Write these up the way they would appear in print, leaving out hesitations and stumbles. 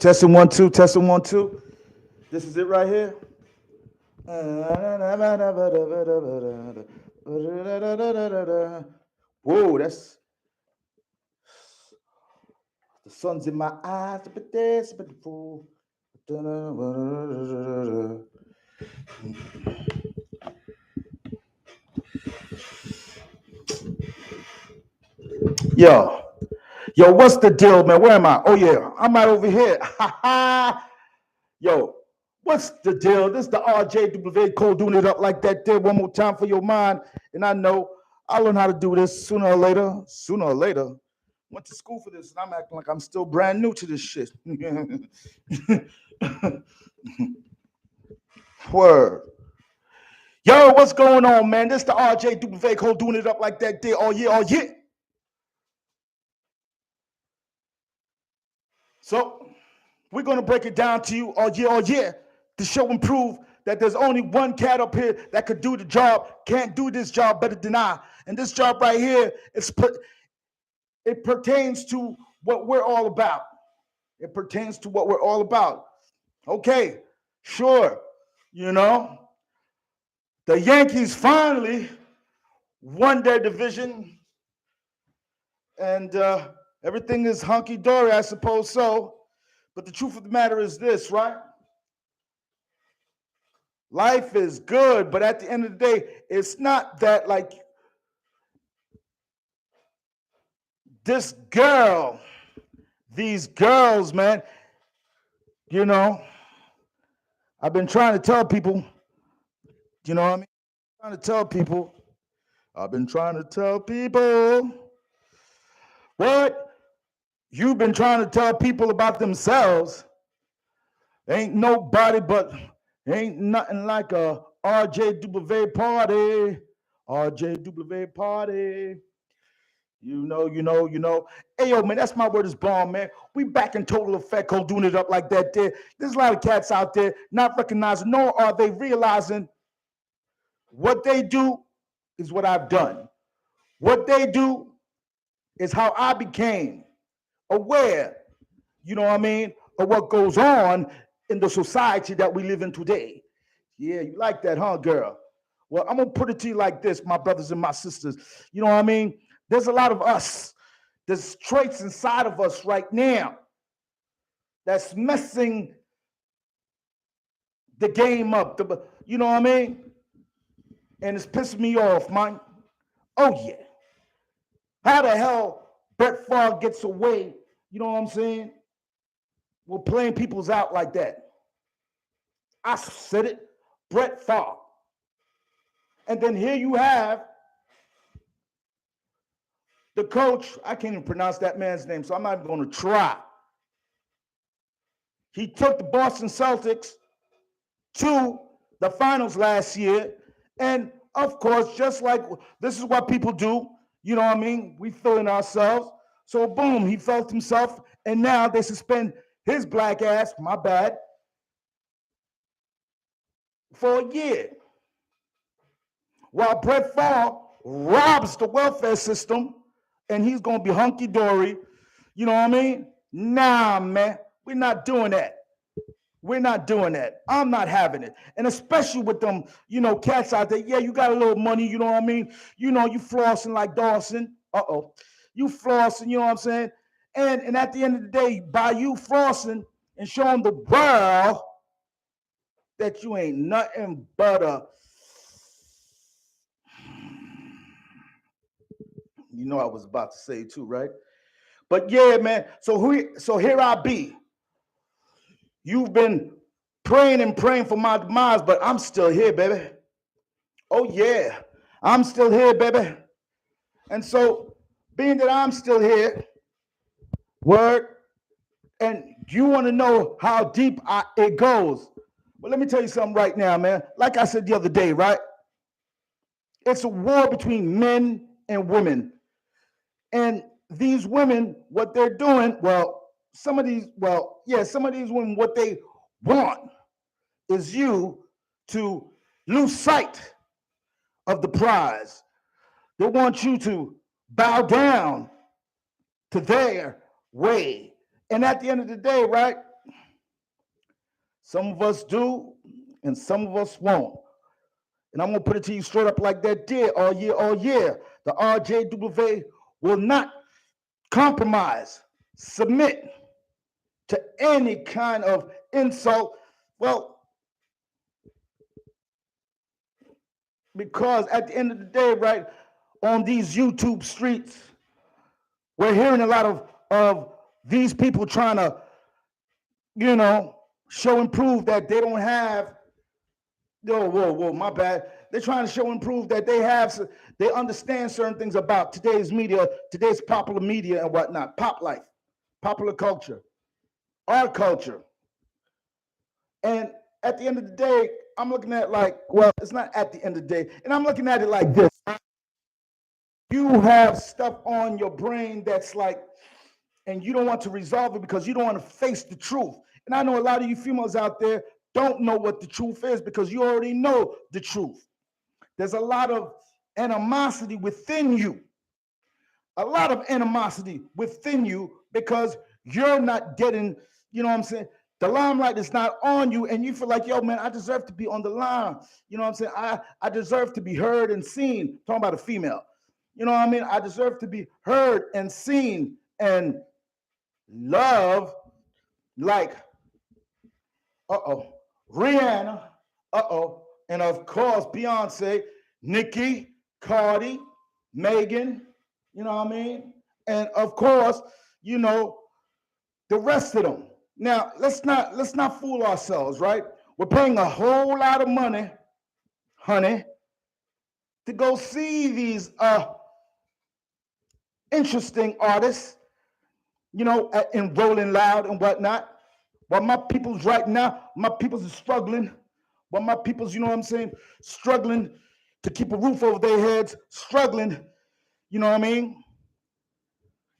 Testing 1 2, testing 1 2. This is it right here. Whoa, that's the sun's in my eyes, but this, but the fool. Yo, yo, what's the deal, man? Where am I? Oh yeah, I'm right over here. Ha ha. Yo, what's the deal? This is the RJW Cole doing it up like that there one more time for your mind. And I know I'll learn how to do this sooner or later. Sooner or later. Went to school for this, and I'm acting like I'm still brand new to this shit. Word. Yo, what's going on, man? This is the RJW Cole doing it up like that there. Oh yeah, oh yeah. So we're gonna break it down to you, oh yeah, to show and prove that there's only one cat up here that could do the job, can't do this job better than I. And this job right here, it pertains to what we're all about. It pertains to what we're all about. Okay, sure, you know, the Yankees finally won their division, and everything is hunky dory, I suppose so. But the truth of the matter is this, right? Life is good, but at the end of the day, it's not that like this girl, these girls, man, you know, I've been trying to tell people, you know what I mean? I've been trying to tell people what you've been trying to tell people about themselves. Ain't nobody but, ain't nothing like a RJW party. RJW party. You know. Hey, yo, man, that's my word is bomb, man. We back in total effect, doing it up like that there. There's a lot of cats out there not recognizing, nor are they realizing what they do is what I've done. What they do is how I became aware, you know what I mean, of what goes on in the society that we live in today. Yeah, you like that, huh, girl? Well, I'm going to put it to you like this, my brothers and my sisters. You know what I mean? There's a lot of us. There's traits inside of us right now that's messing the game up. You know what I mean? And it's pissing me off, man. Oh, yeah. How the hell Brett Favre gets away, you know what I'm saying, with playing people's out like that? I said it, Brett Favre. And then here you have the coach. I can't even pronounce that man's name, so I'm not even going to try. He took the Boston Celtics to the finals last year. And of course, just like this is what people do, you know what I mean? We fill in ourselves. So boom, he felt himself. And now they suspend his black ass, my bad, for a year. While Brett Favre robs the welfare system and he's going to be hunky dory. You know what I mean? Nah, man, we're not doing that. We're not doing that. I'm not having it. And especially with them, you know, cats out there. Yeah, you got a little money, you know what I mean? You know, you flossing like Dawson. You flossing, you know what I'm saying? And at the end of the day, by you flossing and showing the world that you ain't nothing but a, you know I was about to say too, right? But yeah, man. So here I be. You've been praying and praying for my demise, but I'm still here, baby. Oh yeah, I'm still here, baby. And so, being that I'm still here, word, and you want to know how deep it goes. Well, let me tell you something right now, man. Like I said the other day, right? It's a war between men and women. And these women, what they're doing, some of these women, what they want is you to lose sight of the prize. They want you to bow down to their way. And at the end of the day, right? Some of us do, and some of us won't. And I'm going to put it to you straight up like that did all year. The RJW will not compromise, submit to any kind of insult. Well, because at the end of the day, right, on these YouTube streets, we're hearing a lot of these people trying to, show and prove that they don't have, whoa, my bad. They're trying to show and prove that they understand certain things about today's media, today's popular media and whatnot, pop life, popular culture, our culture. And at the end of the day, I'm looking at it's not at the end of the day, and I'm looking at it like this. You have stuff on your brain that's and you don't want to resolve it because you don't want to face the truth. And I know a lot of you females out there don't know what the truth is because you already know the truth. There's a lot of animosity within you. A lot of animosity within you because you're not getting, the limelight is not on you, and you feel like, yo, man, I deserve to be on the line. I deserve to be heard and seen. Talking about a female. I deserve to be heard and seen and loved like, Rihanna, and of course, Beyonce, Nicki, Cardi, Megan, and of course, the rest of them. Now, let's not fool ourselves, right? We're paying a whole lot of money, honey, to go see these interesting artists, in Rolling Loud and whatnot. While my people's right now, my people's are struggling. While my people's, struggling to keep a roof over their heads, struggling, And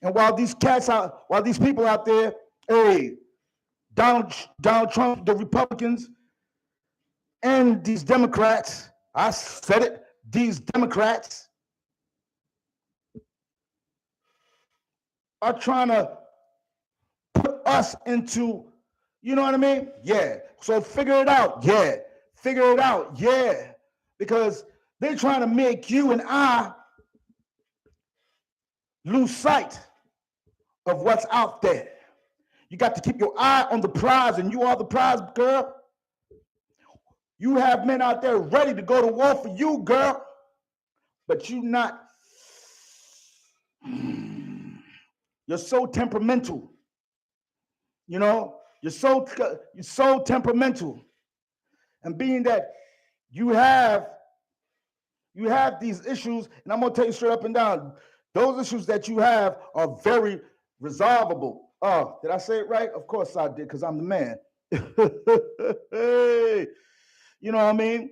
while these people out there, hey, Donald Trump, the Republicans, and these Democrats, I said it, these Democrats are trying to put us into, Yeah. So figure it out. Yeah. Figure it out. Yeah. Because they're trying to make you and I lose sight of what's out there. You got to keep your eye on the prize, and you are the prize, girl. You have men out there ready to go to war for you, girl. But you're so temperamental. You're so temperamental. And being that you have these issues, and I'm gonna tell you straight up and down, those issues that you have are very resolvable. Oh, did I say it right? Of course I did, because I'm the man. Hey, you know what I mean?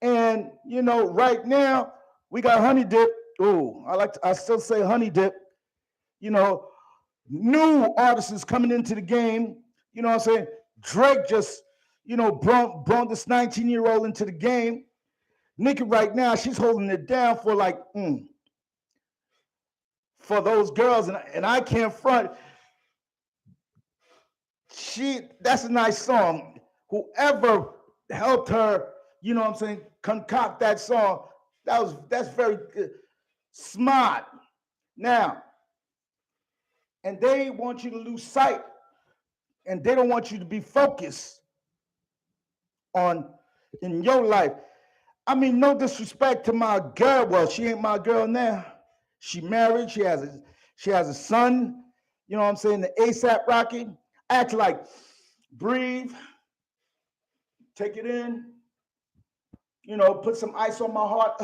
And right now we got Honey Dip. Oh, I still say Honey Dip. New artists coming into the game. You know what I'm saying? Drake just, brought this 19-year-old into the game. Nicki right now, she's holding it down for for those girls, and I can't front. That's a nice song. Whoever helped her, concoct that song, that's very smart. Now, and they want you to lose sight, and they don't want you to be focused in your life. I mean, no disrespect to my girl. Well, she ain't my girl now. She married. She has a son. You know what I'm saying? The ASAP Rocky. Act like, breathe, take it in. Put some ice on my heart.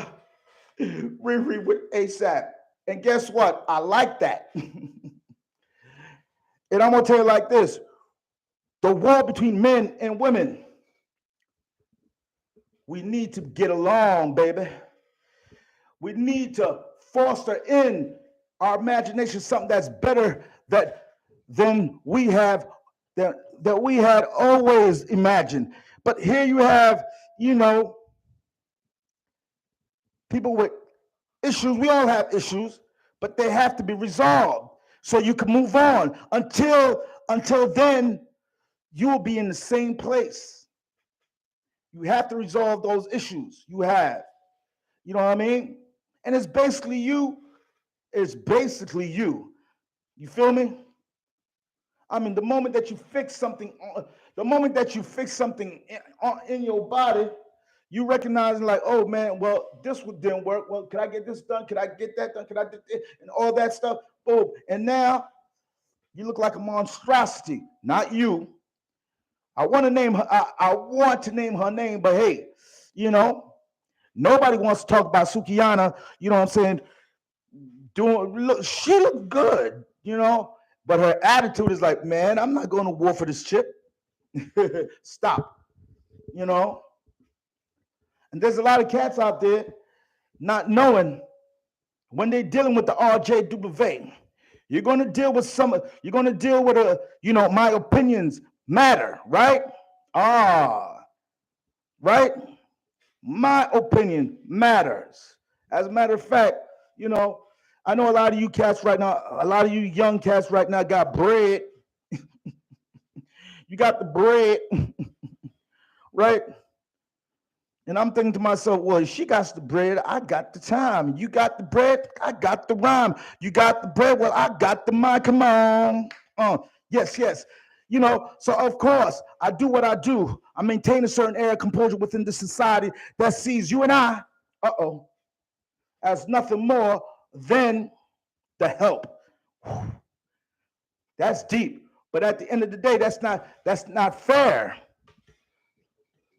Riri with ASAP. And guess what? I like that. And I'm gonna tell you like this: the war between men and women. We need to get along, baby. We need to foster in our imagination something that's better than we have that we had always imagined. But here you have, people with issues. We all have issues, but they have to be resolved so you can move on. Until then, you will be in the same place. You have to resolve those issues you have. You know what I mean? And it's basically you. It's basically you. You feel me? I mean, the moment that you fix something, the moment that you fix something in your body, you recognize like, oh man, well, this didn't work. Well, can I get this done? Can I get that done? Can I do this? And all that stuff. Boom. And now you look like a monstrosity. Not you. I want to name her. I want to name her name, but hey, you know, nobody wants to talk about Sukihana. You know what I'm saying? Look, she looked good, you know, but her attitude is like, man, I'm not going to war for this chick. Stop, you know. And there's a lot of cats out there not knowing when they're dealing with the RJW. You're going to deal with you're going to deal with my opinions matter, right? Right? My opinion matters. As a matter of fact, you know, I know a lot of you cats right now, a lot of you young cats right now got bread. You got the bread, right? And I'm thinking to myself, well, she got the bread, I got the time. You got the bread, I got the rhyme. You got the bread, well, I got the mind. Come on. Yes. You know, so of course, I do what I do. I maintain a certain air of composure within the society that sees you and I, as nothing more than the help. That's deep. But at the end of the day, that's not fair.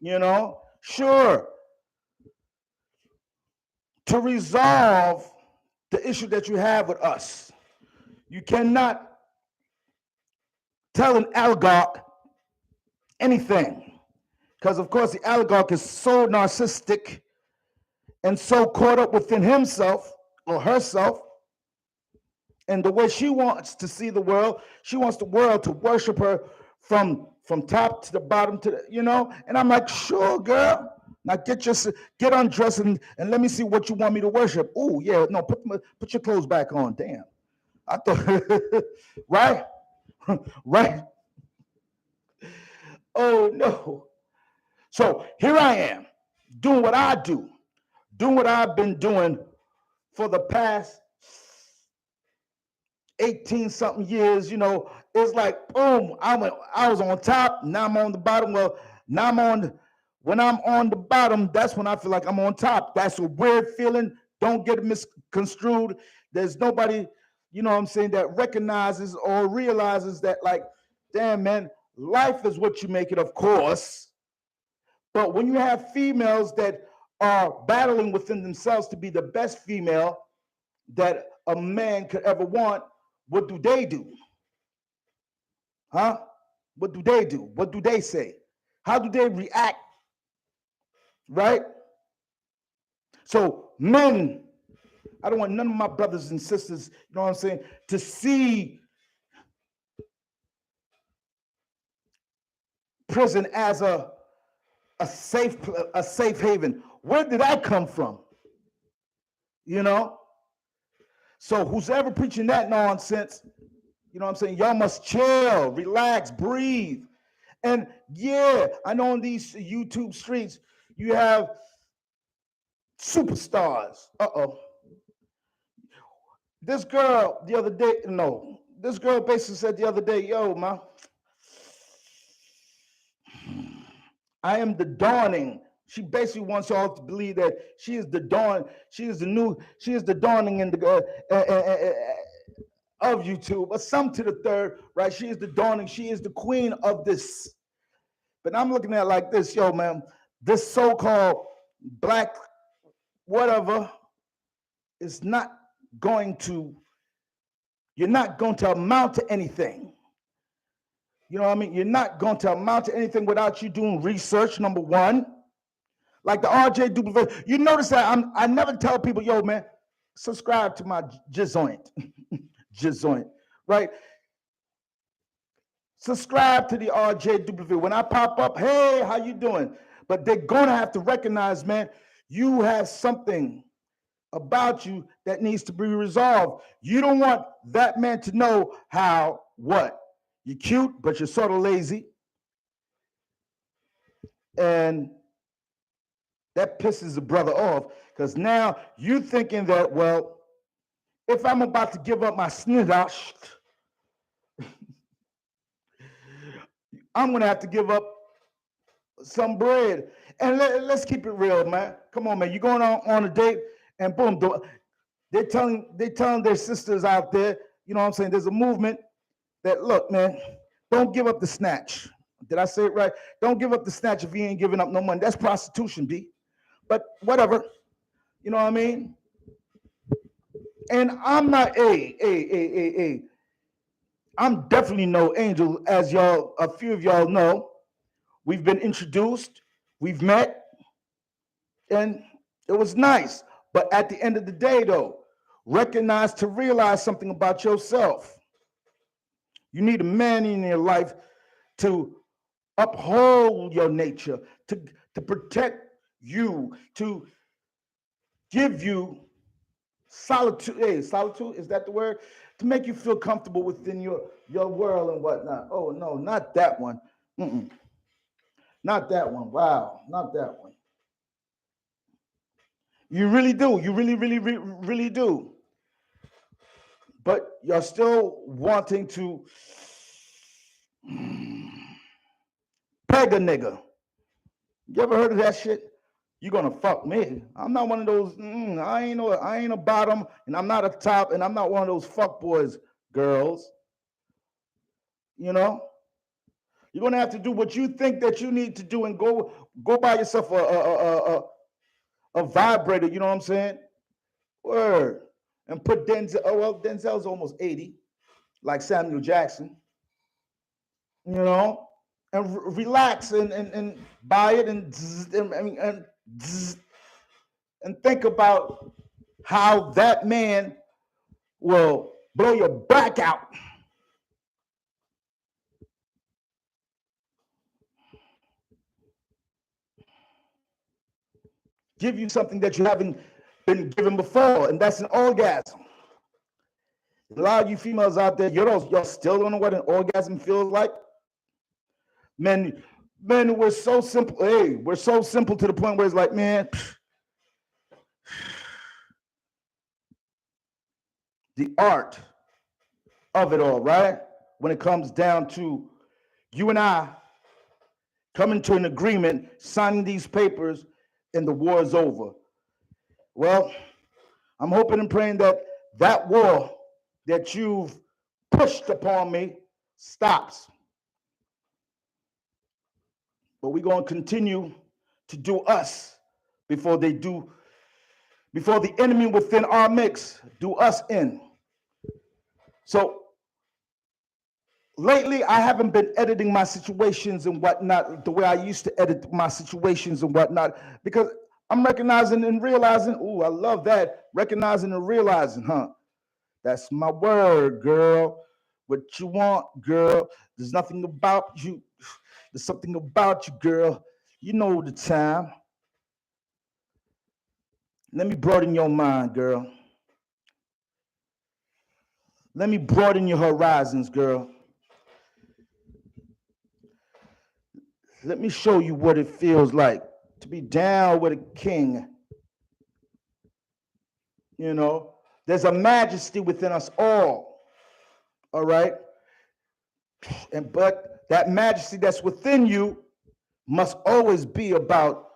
You know, sure. To resolve the issue that you have with us, you cannot tell an oligarch anything. Because of course the oligarch is so narcissistic and so caught up within himself or herself and the way she wants to see the world. She wants the world to worship her from top to the bottom to the, you know. And I'm like, sure, girl. Now get undressed and let me see what you want me to worship. Oh yeah, no, put your clothes back on. Damn, I thought right, right. Oh no. So here I am, doing what I do, doing what I've been doing for the past 18 something years. You know, it's like boom, I was on top, now I'm on the bottom. Well, now when I'm on the bottom, that's when I feel like I'm on top. That's a weird feeling. Don't get it misconstrued. There's nobody, you know what I'm saying, that recognizes or realizes that, like, damn, man, life is what you make it, of course. But when you have females that are battling within themselves to be the best female that a man could ever want, what do they do? Huh? What do they do? What do they say? How do they react? Right? So men, I don't want none of my brothers and sisters, you know what I'm saying, to see prison as a safe haven. Where did I come from? You know? So who's ever preaching that nonsense, you know what I'm saying, y'all must chill, relax, breathe. And yeah, I know on these YouTube streets, you have superstars. This girl the other day, this girl basically said the other day, yo, ma, I am the dawning. She basically wants y'all to believe that she is the dawn. She is the dawning in the of YouTube, or some to the third, right? She is the dawning. She is the queen of this. But I'm looking at it like this, yo, man. This so-called black whatever is not going to. You're not going to amount to anything. You know what I mean? You're not going to amount to anything without you doing research, number one. Like the RJW. You notice that I never tell people, yo, man, subscribe to my Jizoint. Jizoint, right? Subscribe to the RJW. When I pop up, hey, how you doing? But they're going to have to recognize, man, you have something about you that needs to be resolved. You don't want that man to know how, what? You're cute, but you're sort of lazy. And that pisses the brother off because now you thinking that, well, if I'm about to give up my snidash, I'm going to have to give up some bread. And let's keep it real, man. Come on, man. You're going on a date and boom, they're telling their sisters out there, you know what I'm saying? There's a movement that, look, man, don't give up the snatch. Did I say it right? Don't give up the snatch if you ain't giving up no money. That's prostitution, B. But whatever. You know what I mean? And I'm not I'm definitely no angel, as a few of y'all know. We've been introduced, we've met, and it was nice. But at the end of the day, though, realize something about yourself. You need a man in your life to uphold your nature, to protect you, to give you solitude. Hey, solitude, is that the word? To make you feel comfortable within your world and whatnot. Oh, no, not that one. Mm-mm. Not that one. Wow, not that one. You really do. You really do. But you're still wanting to peg a nigga. You ever heard of that shit? You're gonna fuck me. I'm not one of those. I ain't a bottom, and I'm not a top, and I'm not one of those fuck boys, girls. You know, you're gonna have to do what you think that you need to do, and go buy yourself a vibrator. You know what I'm saying? Word. And put Denzel. Oh well, Denzel's almost 80, like Samuel Jackson. You know, and relax and buy it and think about how that man will blow your back out. Give you something that you haven't been given before, and that's an orgasm. A lot of you females out there, y'all still don't know what an orgasm feels like. Men, we're so simple. Hey, we're so simple to the point where it's like, man, the art of it all, right? When it comes down to you and I coming to an agreement, signing these papers, and the war is over. Well, I'm hoping and praying that that war that you've pushed upon me stops. But we're going to continue to do us before the enemy within our mix do us in. So lately, I haven't been editing my situations and whatnot the way I used to edit my situations and whatnot, because I'm recognizing and realizing, ooh, I love that. Recognizing and realizing, huh? That's my word, girl. What you want, girl. There's nothing about you. There's something about you, girl. You know the time. Let me broaden your mind, girl. Let me broaden your horizons, girl. Let me show you what it feels like to be down with a king. You know, there's a majesty within us all right? But that majesty that's within you must always be about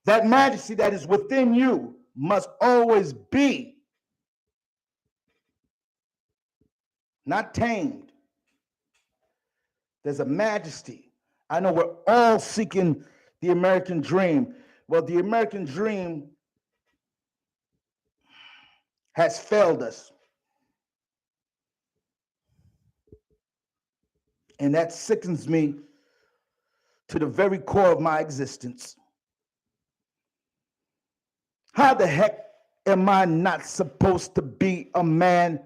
that majesty that is within you must always be not tamed. There's a majesty. I know we're all seeking the American dream. Well, the American dream has failed us. And that sickens me to the very core of my existence. How the heck am I not supposed to be a man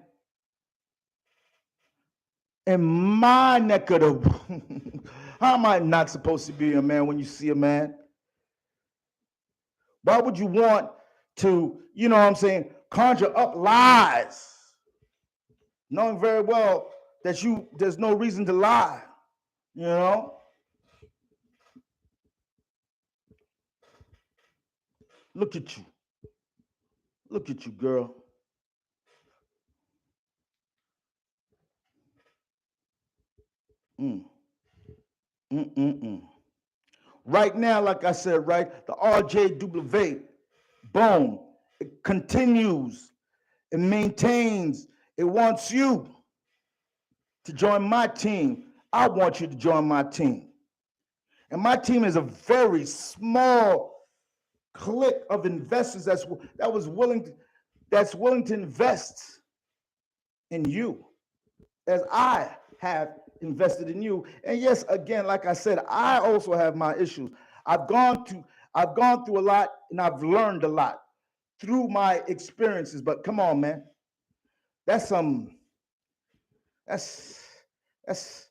in my neck of the... How am I not supposed to be a man when you see a man? Why would you want to, you know what I'm saying, conjure up lies, knowing very well that there's no reason to lie? You know? Look at you. Look at you, girl. Mm. Mm-mm-mm. Right now, like I said, right, the RJW, boom, it continues, it maintains, it wants you to join my team. I want you to join my team. And my team is a very small clique of investors that's willing to invest in you as I have invested in you. And yes, again, like I said, I also have my issues. I've gone to I've gone through a lot and I've learned a lot through my experiences. But come on, man. That's some that's that's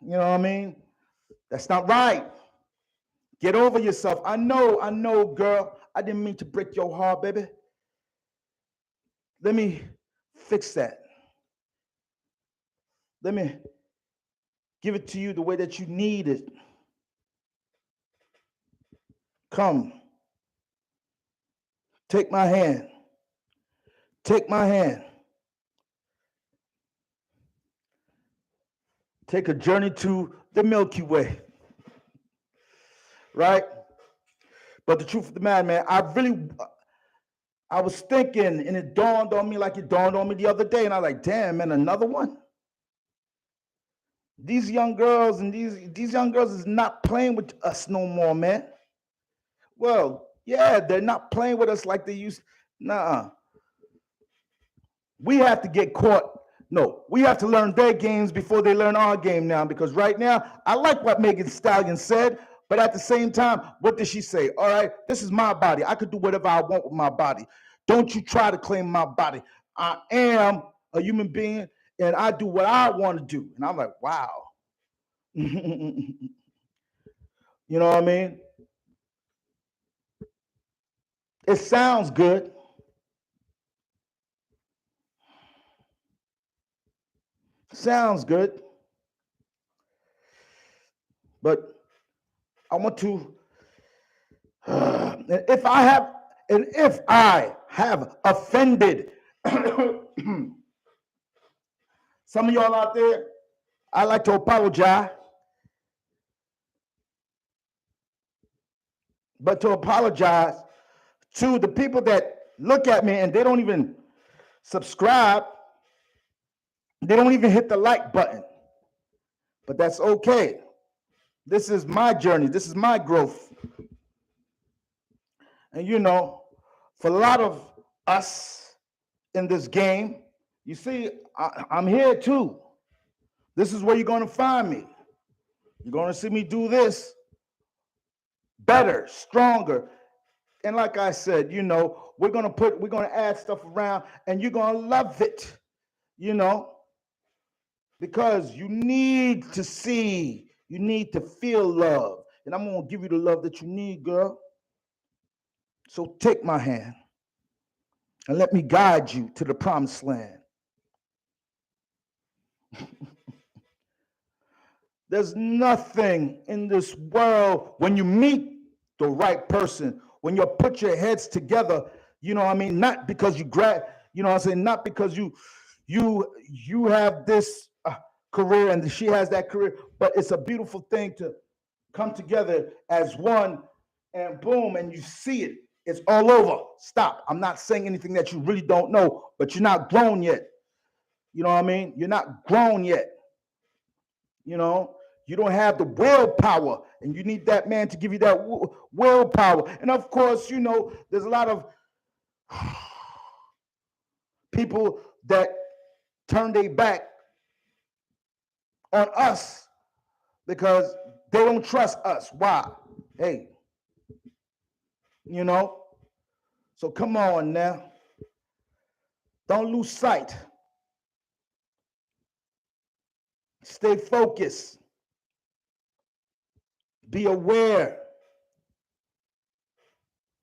you know what I mean? That's not right. Get over yourself. I know, girl. I didn't mean to break your heart, baby. Let me fix that. Let me give it to you the way that you need it. Come, take my hand. Take my hand. Take a journey to the Milky Way, right? But the truth of the matter, man, I was thinking, and it dawned on me like it dawned on me the other day, and I was like, damn, man, another one. These young girls and these young girls is not playing with us no more, man. Well, yeah, they're not playing with us like they used. Nah, we have to get caught. No, we have to learn their games before they learn our game now. Because right now, I like what Megan Stallion said, but at the same time, what did she say? All right, this is my body. I could do whatever I want with my body. Don't you try to claim my body. I am a human being, and I do what I want to do. And I'm like, wow. You know what I mean? It sounds good. Sounds good. But I want to, if I have offended some of y'all out there, I'd like to apologize. But to apologize to the people that look at me and they don't even subscribe, they don't even hit the like button. But that's okay. This is my journey, this is my growth. And you know, for a lot of us in this game, you see, I'm here too. This is where you're going to find me. You're going to see me do this better, stronger. And like I said, you know, we're going to add stuff around and you're going to love it, you know, because you need to see, you need to feel love. And I'm going to give you the love that you need, girl. So take my hand and let me guide you to the promised land. There's nothing in this world when you meet the right person, when you put your heads together, you know what I mean? Not because you you know what I'm saying? Not because you have this career and she has that career, but it's a beautiful thing to come together as one and boom, and you see it. It's all over. Stop. I'm not saying anything that you really don't know, but you're not grown yet. You know what I mean? You're not grown yet. You know, you don't have the willpower, and you need that man to give you that willpower. And of course, you know, there's a lot of people that turn their back on us because they don't trust us. Why? Hey, you know, so come on now. Don't lose sight. Stay focused. Be aware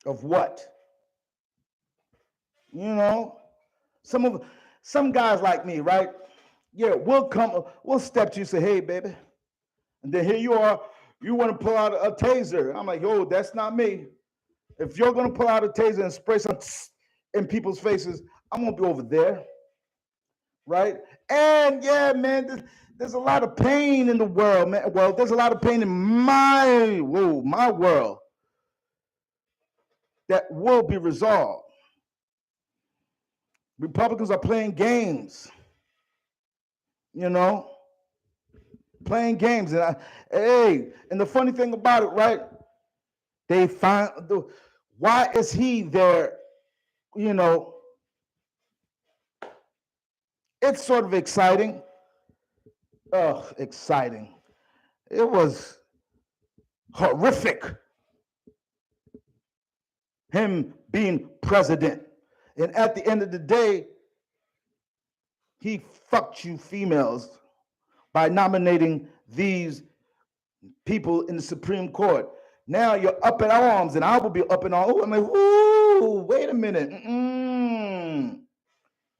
of what? You know, some guys like me, right? Yeah, we'll step to you and say, hey, baby. And then here you are, you want to pull out a taser. I'm like, yo, that's not me. If you're going to pull out a taser and spray some in people's faces, I'm going to be over there. Right? And yeah, man, there's a lot of pain in the world, man. Well, there's a lot of pain in my world that will be resolved. Republicans are playing games, playing games. And and the funny thing about it, right? They find why is he there? It's sort of exciting. Exciting. It was horrific. Him being president. And at the end of the day, he fucked you females by nominating these people in the Supreme Court. Now you're up in arms, and I will be up in arms. I'm like, ooh, wait a minute.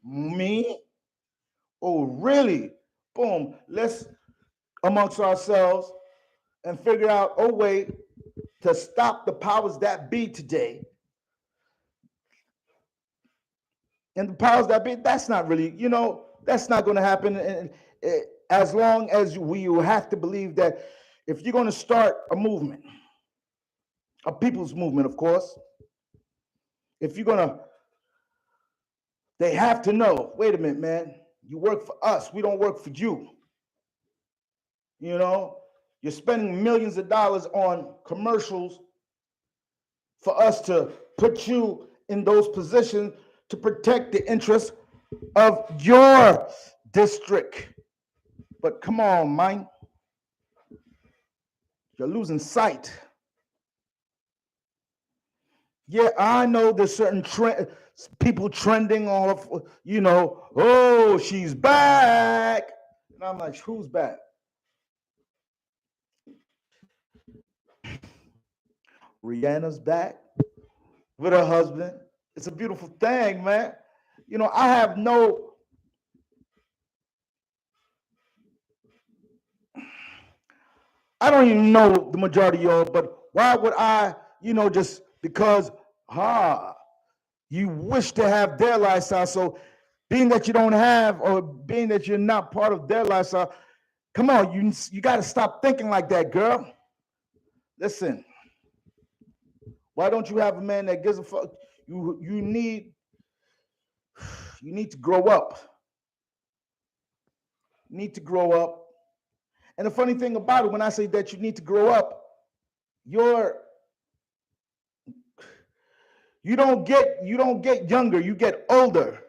Me? Oh, really? Boom. Let's, amongst ourselves, and figure out a way to stop the powers that be today. And the powers that be, that's not really, that's not going to happen. And as long as you have to believe that if you're going to start a movement, a people's movement, of course, if you're going to, they have to know, wait a minute, man, you work for us. We don't work for you. You're spending millions of dollars on commercials for us to put you in those positions to protect the interests of your district. But come on, man. You're losing sight. Yeah, I know there's certain people trending off, oh, she's back. And I'm like, who's back? Rihanna's back with her husband. It's a beautiful thing, man. I have I don't even know the majority of y'all, but why would I, just because, you wish to have their lifestyle. So being that you don't have, or being that you're not part of their lifestyle, come on, you got to stop thinking like that, girl. Listen, why don't you have a man that gives a fuck? You need to grow up. You need to grow up. And the funny thing about it, when I say that you need to grow up, you don't get younger, you get older.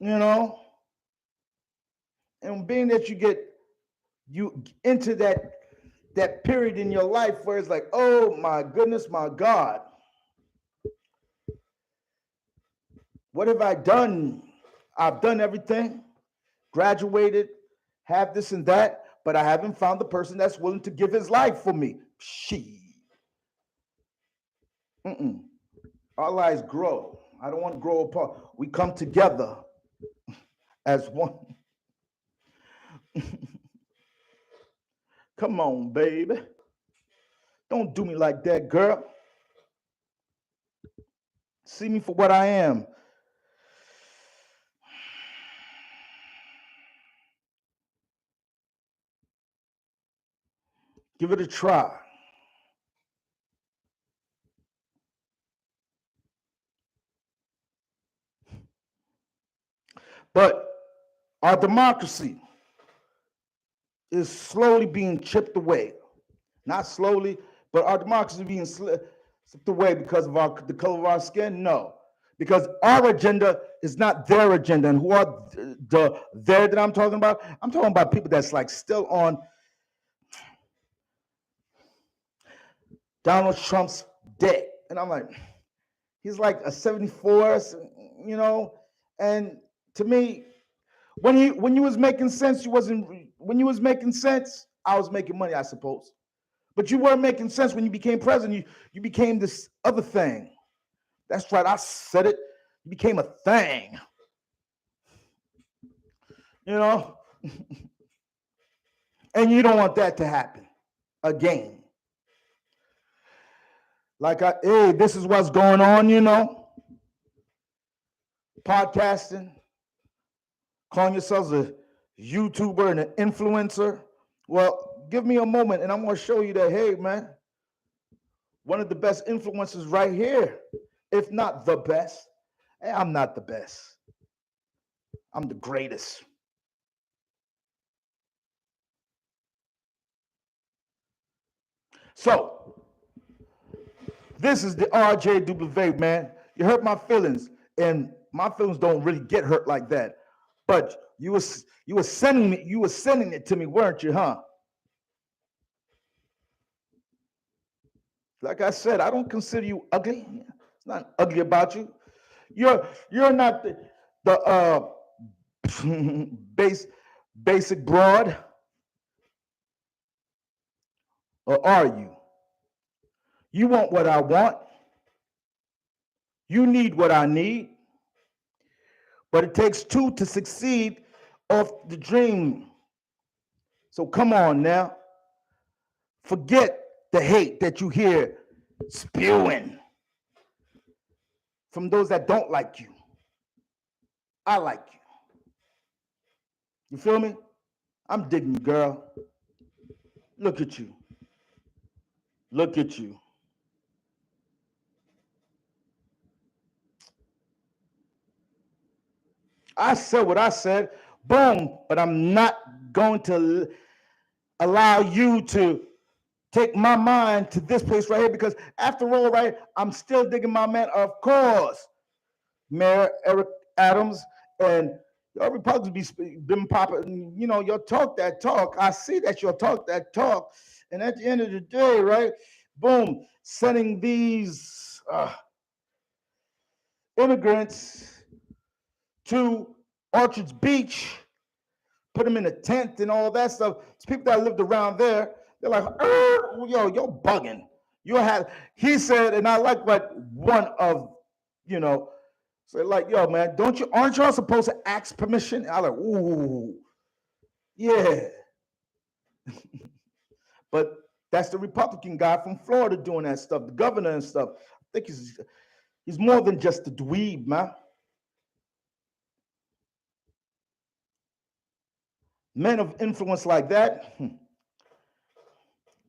And being that you into that period in your life where it's like, oh my goodness, my God, what have I done? I've done everything, graduated, have this and that, but I haven't found the person that's willing to give his life for me. Our lives grow. I don't want to grow apart. We come together as one. Come on, baby. Don't do me like that, girl. See me for what I am. Give it a try. But our democracy is slowly being chipped away. Not slowly, but our democracy is being chipped away because of the color of our skin? No. Because our agenda is not their agenda. And who are the there that I'm talking about? I'm talking about people that's like still on Donald Trump's dick. And I'm like, he's like a 74, and to me, when you was making sense, when you was making sense, I was making money, I suppose. But you weren't making sense when you became president. You became this other thing. That's right, I said it. You became a thing. you know? And you don't want that to happen again. Like, hey, this is what's going on, you know? Podcasting, calling yourselves a YouTuber and an influencer. Well, give me a moment and I'm going to show you that, hey, man, one of the best influencers right here, if not the best. Hey, I'm not the best. I'm the greatest. So, this is the RJW, man. You hurt my feelings, and my feelings don't really get hurt like that. But you were sending it to me, weren't you, huh? Like I said, I don't consider you ugly. It's not ugly about you. You're not the basic broad, or are you? You want what I want. You need what I need. But it takes two to succeed off the dream. So come on now. Forget the hate that you hear spewing from those that don't like you. I like you. You feel me? I'm digging you, girl. Look at you. Look at you. I said what I said. Boom. But I'm not going to allow you to take my mind to this place right here, because after all, right, I'm still digging my man, of course. Mayor Eric Adams, and your Republicans been popping, you know, you'll talk that talk. I see that you'll talk that talk. And at the end of the day, right, boom, sending these immigrants to Orchards Beach, put them in a tent and all that stuff. It's people that lived around there. They're like, yo, you're bugging. He said, and I like what one of, you know, so like, yo, man, aren't y'all supposed to ask permission? And I'm like, ooh, yeah. But that's the Republican guy from Florida doing that stuff, the governor and stuff. I think he's more than just a dweeb, man. Men of influence like that,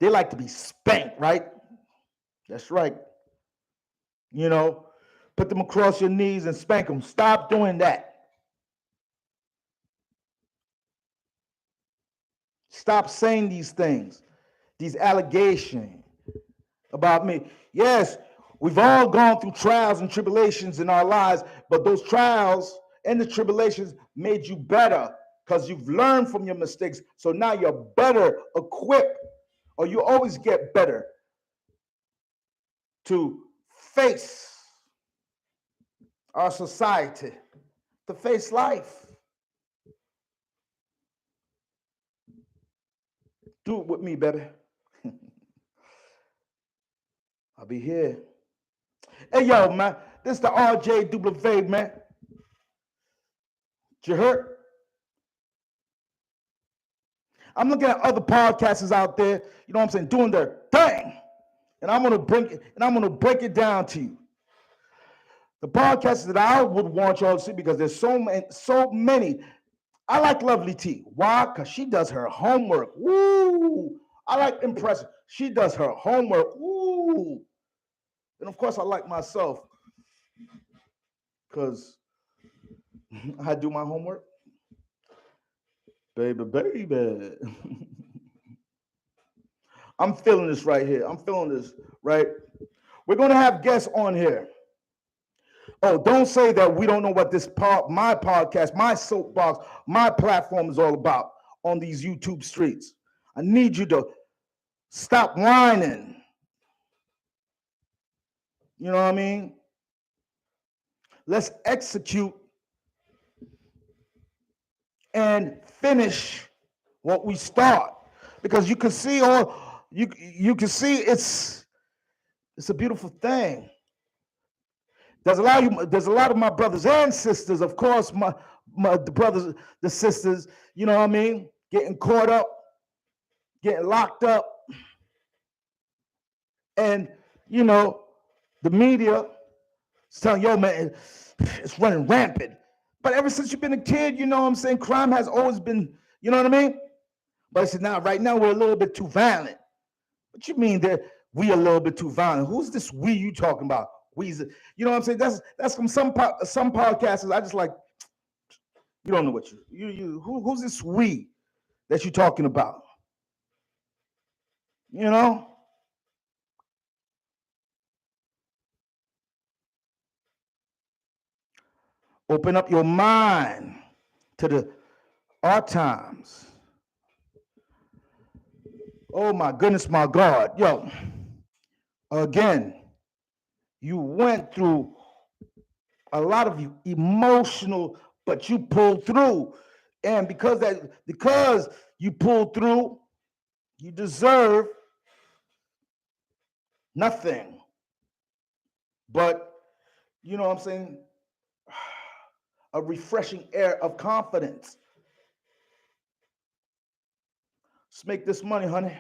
they like to be spanked, right? That's right. You know, put them across your knees and spank them. Stop doing that. Stop saying these things, these allegations about me. Yes, we've all gone through trials and tribulations in our lives, but those trials and the tribulations made you better because you've learned from your mistakes. So now you're better equipped, or you always get better to face our society, to face life. Do it with me, baby. I'll be here. Hey, yo, man, this is the RJW, man. Did you hear? I'm looking at other podcasters out there, you know what I'm saying, doing their thing. And I'm gonna break it down to you. The podcasts that I would want y'all to see, because there's so many. I like Lovely T. Why? Because she does her homework. Woo! I like Impressive. She does her homework. Woo! And of course, I like myself because I do my homework. Baby. I'm feeling this right here. I'm feeling this, right? We're going to have guests on here. Oh, don't say that we don't know what my podcast, my soapbox, my platform is all about on these YouTube streets. I need you to stop whining. You know what I mean? Let's execute and finish what we start, because you can see you can see it's a beautiful thing. There's a lot of my brothers and sisters, of course, the brothers, the sisters, you know what I mean, getting caught up, getting locked up. And, you know, the media is telling, yo, man, it's running rampant. But ever since you've been a kid, you know what I'm saying, crime has always been, you know what I mean? But I said, now, right now, we're a little bit too violent. What you mean that we a little bit too violent? Who's this we you talking about? We's, you know what I'm saying? That's from some podcasters. I just like, you don't know what who's this we that you talking about? You know? Open up your mind to our times. Oh my goodness, my God. Yo, again, you went through a lot of emotional, but you pulled through. And because you pulled through, you deserve nothing but, you know what I'm saying, a refreshing air of confidence. Let's make this money, honey.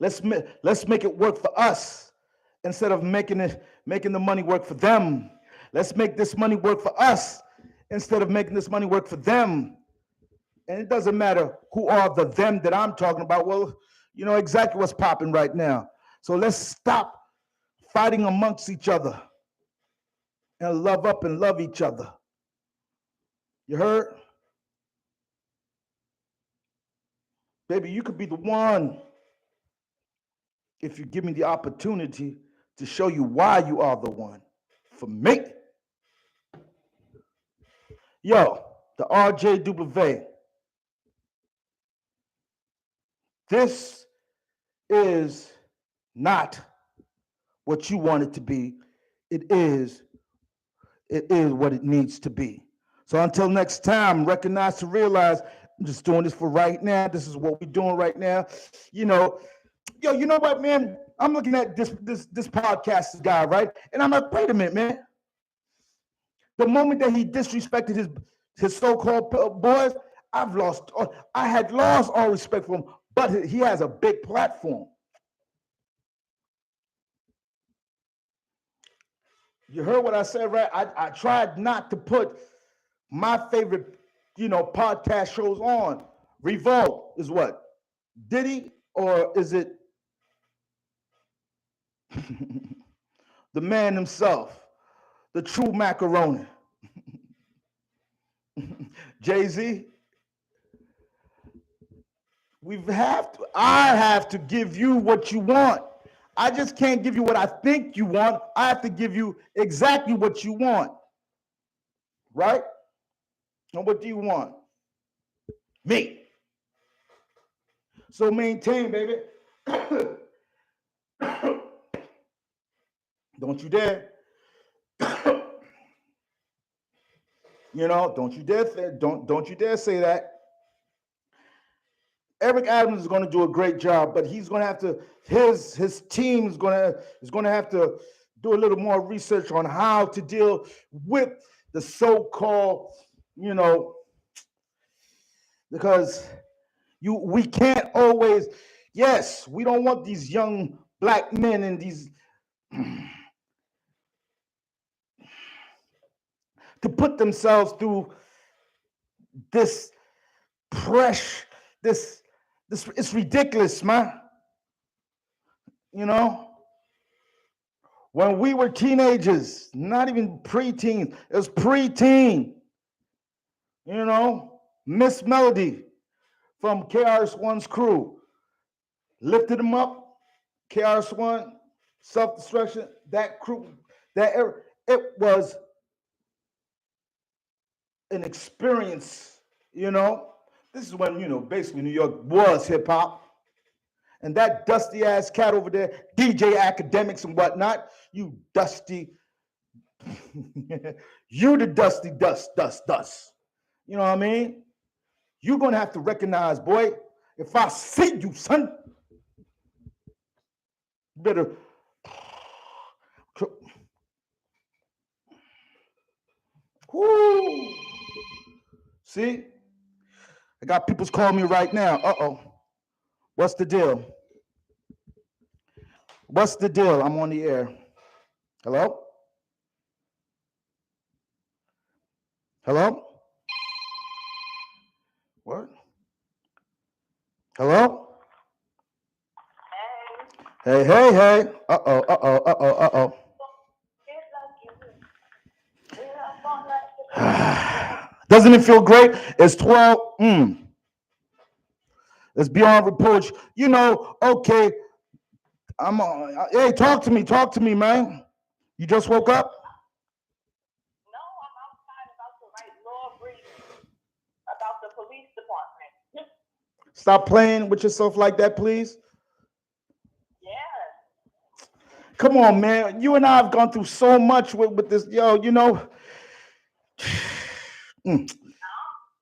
Let's make it work for us instead of making the money work for them. Let's make this money work for us instead of making this money work for them. And it doesn't matter who are the them that I'm talking about. Well, you know exactly what's popping right now. So let's stop fighting amongst each other and love up and love each other. You heard? Baby, you could be the one if you give me the opportunity to show you why you are the one for me. Yo, the RJW. This is not what you want it to be. It is what it needs to be. So until next time, recognize to realize I'm just doing this for right now. This is what we're doing right now. You know, yo, you know what, man? I'm looking at this podcast guy, right? And I'm like, wait a minute, man. The moment that he disrespected his so-called boys, I had lost all respect for him, but he has a big platform. You heard what I said, right? I tried not to put my favorite, podcast shows on. Revolt is what? Diddy, or is it the man himself, the true macaroni? Jay-Z? I have to give you what you want. I just can't give you what I think you want. I have to give you exactly what you want. Right? And what do you want? Me. So maintain, baby. Don't you dare. Don't you dare say that. Eric Adams is going to do a great job, but he's going to have to, his team is going to have to do a little more research on how to deal with the so-called, because we can't always, yes, we don't want these young black men and these to put themselves through this pressure, this it's ridiculous, man. When we were teenagers, not even preteens, it was preteen. Miss Melody from KRS-One's crew lifted him up. KRS-One, Self-Destruction, that crew, that era, it was an experience, This is when, basically New York was hip hop. And that dusty ass cat over there, DJ Academics and whatnot, you dusty, you the dusty dust. You know what I mean? You're going to have to recognize, boy, if I see you, son, better. Whoo. See? I got people's calling me right now. Uh-oh. What's the deal? What's the deal? I'm on the air. Hello? Hello? What? Hello? Hey, hey, hey. Uh-oh, uh-oh, uh-oh, uh-oh. Doesn't it feel great? It's 12. It's beyond reproach. You know, okay. Hey, talk to me, man. You just woke up? No, I'm outside about to write law brief about the police department. Stop playing with yourself like that, please. Yeah. Come on, man. You and I have gone through so much with this. Yo, you know.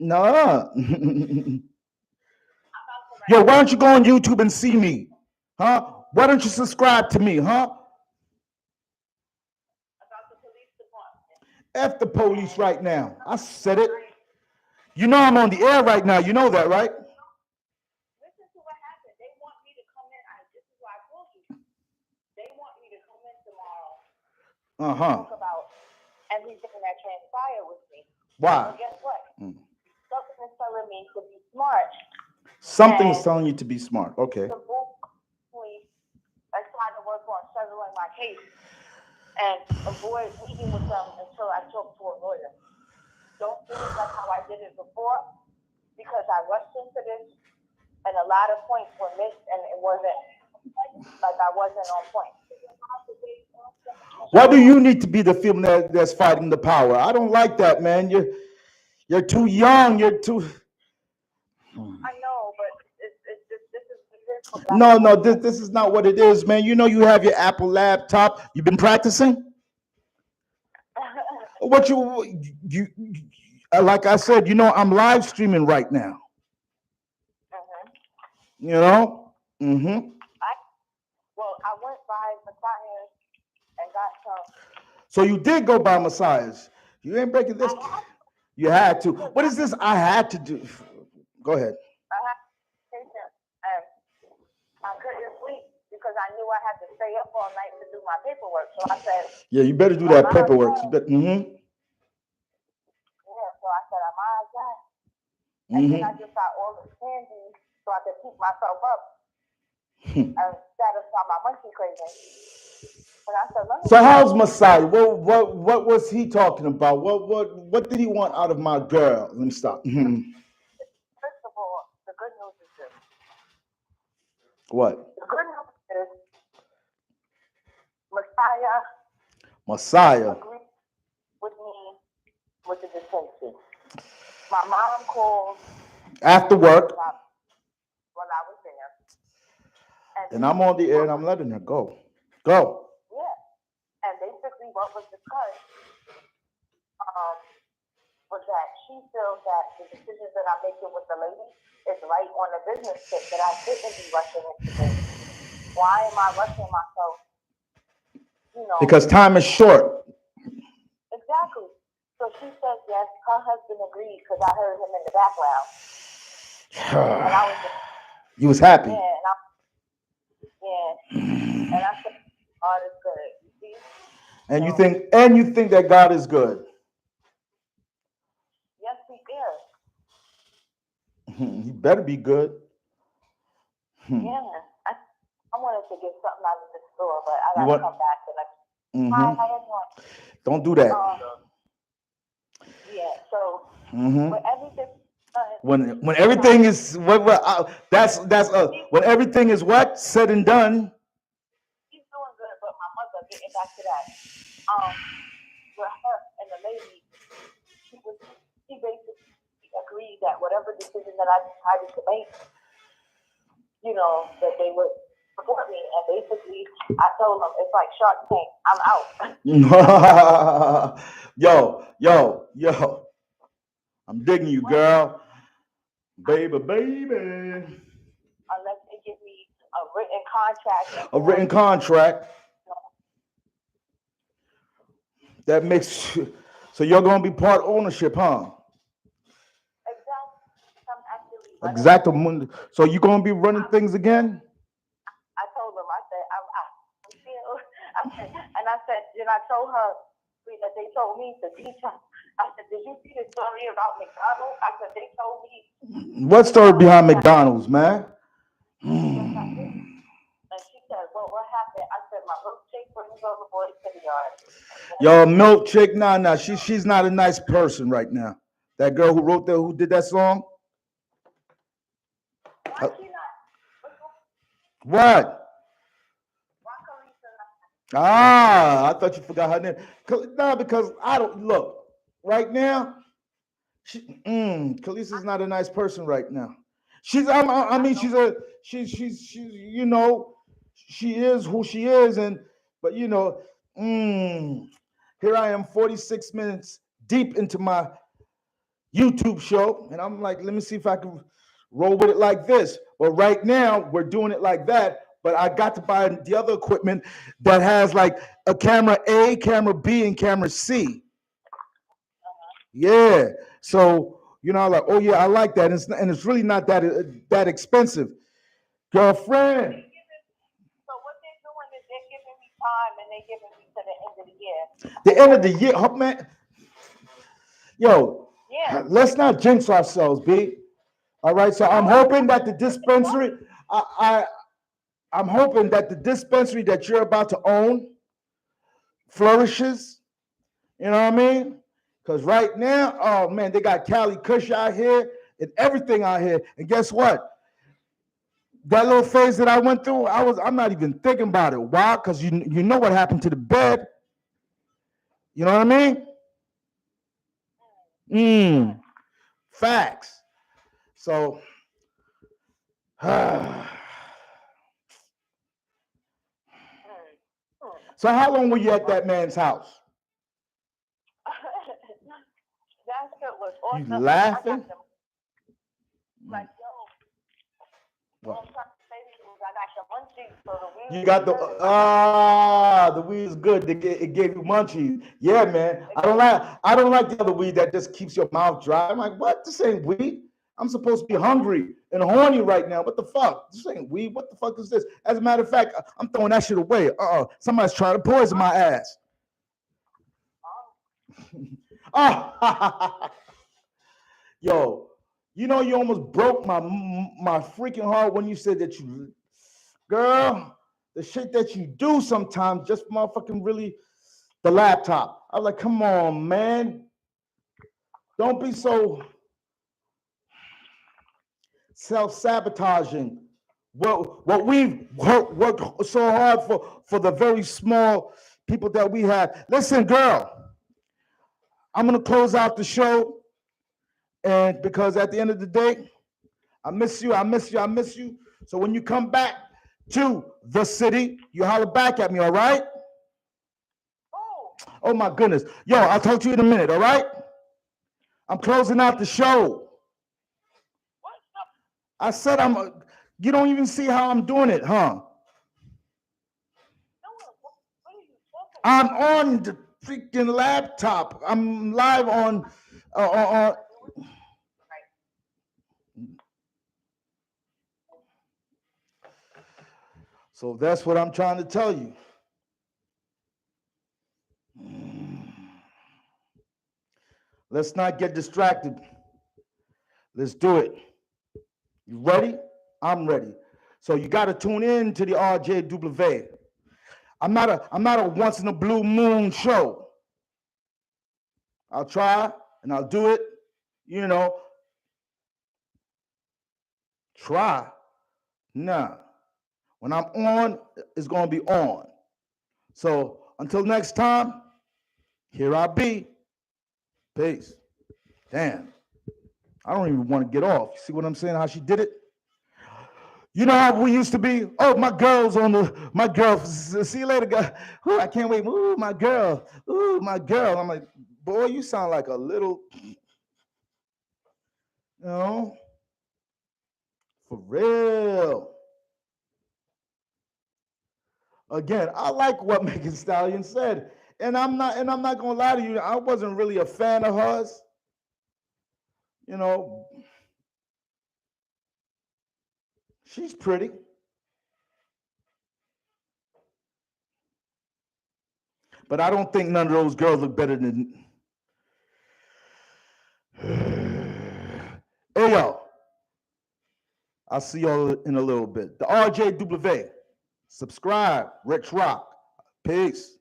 No. Yo, why don't you go on YouTube and see me? Huh? Why don't you subscribe to me, huh? About the police department. F the police right now. I said it. You know I'm on the air right now. You know that, right? Listen to what happened. They want me to come in. This is why I told you. They want me to come in tomorrow. Talk about everything that transpired with me. Why? But guess what? Something is telling me to be smart. Something is telling you to be smart. Okay. The book police are trying to work on settling my case and avoid meeting with them until I talk to a lawyer. Don't do it like how I did it before, because I rushed into this and a lot of points were missed and it wasn't like I wasn't on point. Why do you need to be the female that's fighting the power? I don't like that, man. You're too young. You're too. I know, but this is No, this is not what it is, man. You know you have your Apple laptop. You've been practicing? What you like I said, you know, I'm live streaming right now. You know? Well, I went by Messiah's and got some. So you did go by Messiah's. You ain't breaking this. You had to. What is this I had to do? Go ahead. I had to and I couldn't sleep because I knew I had to stay up all night to do my paperwork. So I said, yeah, you better do that paperwork. You better, Yeah, so I said, I might as well. And then I just got all the candy so I could keep myself up and satisfy my monkey craving. And I said, so how's Messiah? What was he talking about? What did he want out of my girl? Let me stop. First of all, the good news is this. What? The good news is Messiah agreed with me with the detention. My mom called after work while I was there. And I'm on the air and I'm letting her go. Go. Yeah. And basically what was discussed was that she feels that the decisions that I'm making with the lady is right on the business tip, that I shouldn't be rushing into this. Why am I rushing myself? You know. Because time is short. Exactly. So she said yes, her husband agreed because I heard him in the background. And I was just, you was happy. Yeah. And I said, God is good. You see? And you think that God is good. Yes, he is. He better be good. Yeah. I wanted to get something out of the store, but I gotta come back to hi, how you doing? Don't do that. Yeah, so when everything when everything is when everything is what said and done. He's doing good, but my mother, getting back to that, with her and the lady, she basically agreed that whatever decision that I decided to make, you know, that they would support me. And basically, I told them it's like Shark Tank. I'm out. Yo. I'm digging you, girl. Baby. Unless they give me a written contract. A written contract. That makes So you're gonna be part ownership, huh? Exactly. I'm actually running. Exactly. So you're gonna be running things again? I told them, I said, I feel, I said, and I said, then I told her that they told me to teach her. I said, did you see the story about McDonald's? I said, they told me. What story behind McDonald's, man? Yes, I did. And she said, well, what happened? I said, my milkshake brings all the boys to the yard. Yo, milk chick, nah. She's not a nice person right now. That girl who wrote who did that song? Why she not? What? Why Carissa not? Ah, I thought you forgot her name. No, because I don't look right now. Khaleesi's not a nice person right now. I mean, she's you know, she is who she is, but you know, here I am, 46 minutes deep into my YouTube show, and I'm like, let me see if I can roll with it like this. But right now, we're doing it like that. But I got to buy the other equipment that has like a camera A, camera B, and camera C. Yeah. So, I'm like, oh yeah, I like that. And it's really not that expensive. Girlfriend. So what they're doing is they're giving me time and they're giving me to the end of the year. The end of the year, oh, man. Yo, Yeah. let's not jinx ourselves, B. All right. So I'm hoping that the dispensary, I'm hoping that the dispensary that you're about to own flourishes. You know what I mean? Because right now, oh man, they got Cali Kush out here and everything out here. And guess what? That little phase that I went through, I'm not even thinking about it. Why? Because you know what happened to the bed. You know what I mean? Facts. So so how long were you at that man's house? That shit was awesome. You laughing? Like, yo, what? I got the munchies, so the weed. You got the weed is good. It gave you munchies. Yeah, man. I don't like the other weed that just keeps your mouth dry. I'm like, what? This ain't weed. I'm supposed to be hungry and horny right now. What the fuck? This ain't weed. What the fuck is this? As a matter of fact, I'm throwing that shit away. Somebody's trying to poison my ass. Oh, yo, you almost broke my freaking heart when you said that girl, the shit that you do sometimes just motherfucking really the laptop. I was like, come on, man. Don't be so self-sabotaging. What we've worked so hard for the very small people that we have. Listen, girl, I'm gonna close out the show, and because at the end of the day, I miss you. So when you come back to the city, you holler back at me, all right? Oh my goodness. Yo, I'll talk to you in a minute, all right? I'm closing out the show. I said you don't even see how I'm doing it, huh? I'm on the freaking laptop. I'm live on So that's what I'm trying to tell you. Let's not get distracted. Let's do it. You ready? I'm ready. So you got to tune in to the RJW. I'm not a once in a blue moon show. I'll try and I'll do it. Try. Nah. When I'm on, it's gonna be on. So until next time, here I be. Peace. Damn. I don't even want to get off. See what I'm saying? How she did it? You know how we used to be? Oh, my girl. See you later, guy. Ooh, I can't wait. Ooh, my girl. Ooh, my girl. I'm like, boy, you sound like a little, for real. Again, I like what Megan Stallion said. And I'm not gonna lie to you, I wasn't really a fan of hers. You know, she's pretty. But I don't think none of those girls look better than. Hey, yo. I'll see y'all in a little bit. The RJW. Subscribe. Rich Rock. Peace.